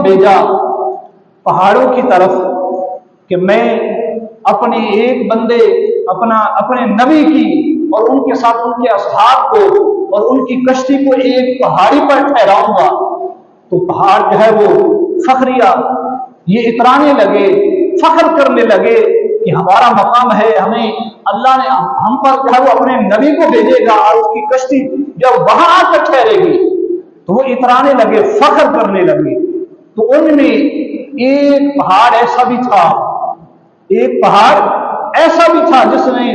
हुक्म भेजा पहाड़ों की तरफ कि मैं अपने एक बंदे अपने नबी की और उनके साथ उनके असहाब को और उनकी कश्ती को एक पहाड़ी पर ठहराऊंगा। तो पहाड़ जो है वो फखरिया ये इतराने लगे, फख्र करने लगे कि हमारा मकाम है, हमें अल्लाह ने हम पर जो है वो अपने नबी को भेजेगा और उसकी कश्ती जब वहां आकर ठहरेगी तो वो इतराने लगे, फख्र करने लगे। तो उनमें एक पहाड़ ऐसा भी था, एक पहाड़ ऐसा भी था जिसने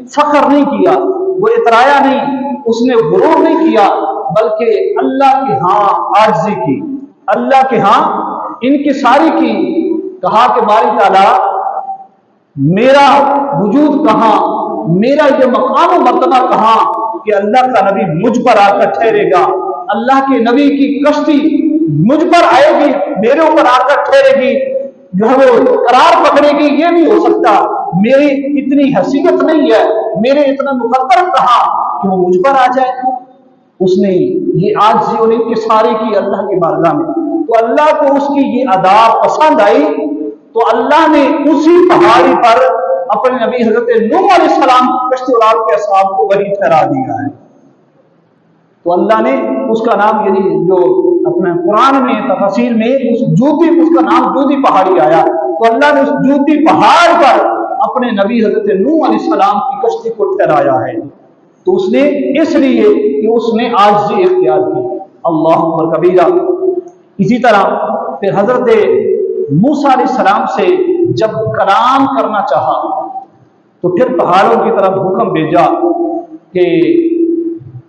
फख्र नहीं किया, वो इतराया नहीं, उसने गुरूर नहीं किया, बल्कि अल्लाह के हाँ आजिज़ी की, अल्लाह के हाँ इनकिसारी की। कहा कि बारी ताला मेरा वजूद कहाँ, मेरा ये मकाम मर्तबा कहाँ कि अल्लाह का नबी मुझ पर आकर ठहरेगा, अल्लाह के नबी की कश्ती मुझ पर आएगी, मेरे ऊपर आकर ठहरेगी, जो है वो करार पकड़ेगी। ये नहीं हो सकता, मेरी इतनी हैसियत नहीं है, मेरे इतना मुकद्दर कहाँ कि वो मुझ पर आ जाए। उसने ये आजिज़ी और इनकिसारी की अल्लाह की बारगाह में, तो अल्लाह को उसकी ये अदा पसंद आई। तो अल्लाह ने उसी पहाड़ी पर अपने नबी हजरत नूह अलैहिस्सलाम की कश्ती और आपके असहाब को वही ठहरा दिया है। तो अल्लाह ने उसका नाम, यानी जो अपने कुरान में तफसीर में उस जूती, उसका नाम जूती पहाड़ी आया। तो अल्लाह ने उस जूती पहाड़ पर अपने नबी हजरत नूह अलैहिस्सलाम की कश्ती को ठहराया है। तो उसने इसलिए कि उसने आजिज़ी इख्तियार की। अल्लाह अकबर कबीरा। इसी तरह फिर हजरत मूसा अलैहिस्सलाम से जब कलाम करना चाहा तो फिर पहाड़ों की तरफ हुक्म भेजा कि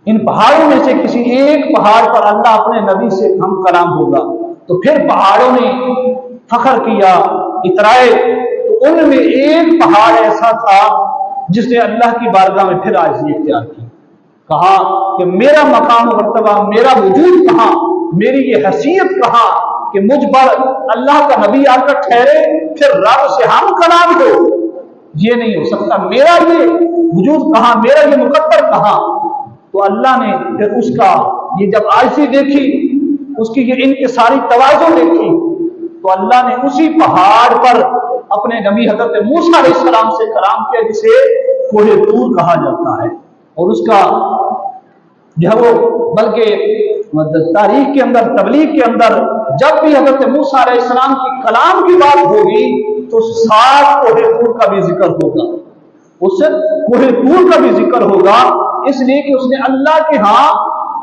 इन पहाड़ों में से किसी एक पहाड़ पर अल्लाह अपने नबी से हम कलाम होगा। तो फिर पहाड़ों ने फख्र किया, इतराए। तो उनमें एक पहाड़ ऐसा था जिसने अल्लाह की बारगाह में फिर आजिज़ी इख्तियार की। कहा कि मेरा मकाम मर्तबा, मेरा वजूद कहाँ, मेरी ये हैसियत कहाँ कि मुझ पर अल्लाह का नबी आकर ठहरे, फिर रब से हम कलाम हो। ये नहीं हो सकता, मेरा ये वजूद कहाँ, मेरा ये मुकद्दर कहाँ। तो अल्लाह ने फिर उसका ये जब आजिज़ी देखी, उसकी ये इनकिसारी तवाज़ुन देखी, तो अल्लाह ने उसी पहाड़ पर अपने नबी हज़रत मूसा अलैहिस्सलाम से कलाम किया, जिसे कोहे तूर कहा जाता है। और उसका जो है वो बल्कि तारीख के अंदर, तबलीग के अंदर जब भी हज़रत मूसा अलैहिस्सलाम की कलाम की बात होगी तो 7 कोहे तूर का भी जिक्र होगा, उस कोहे तूर का भी जिक्र होगा, इसलिए कि उसने अल्लाह के यहाँ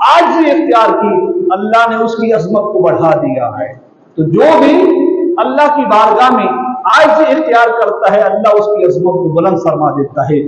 आजिज़ी इख्तियार की, अल्लाह ने उसकी अज़मत को बढ़ा दिया है। तो जो भी अल्लाह की बारगाह में आजिज़ी इख्तियार करता है, अल्लाह उसकी अज़मत को बुलंद फरमा देता है।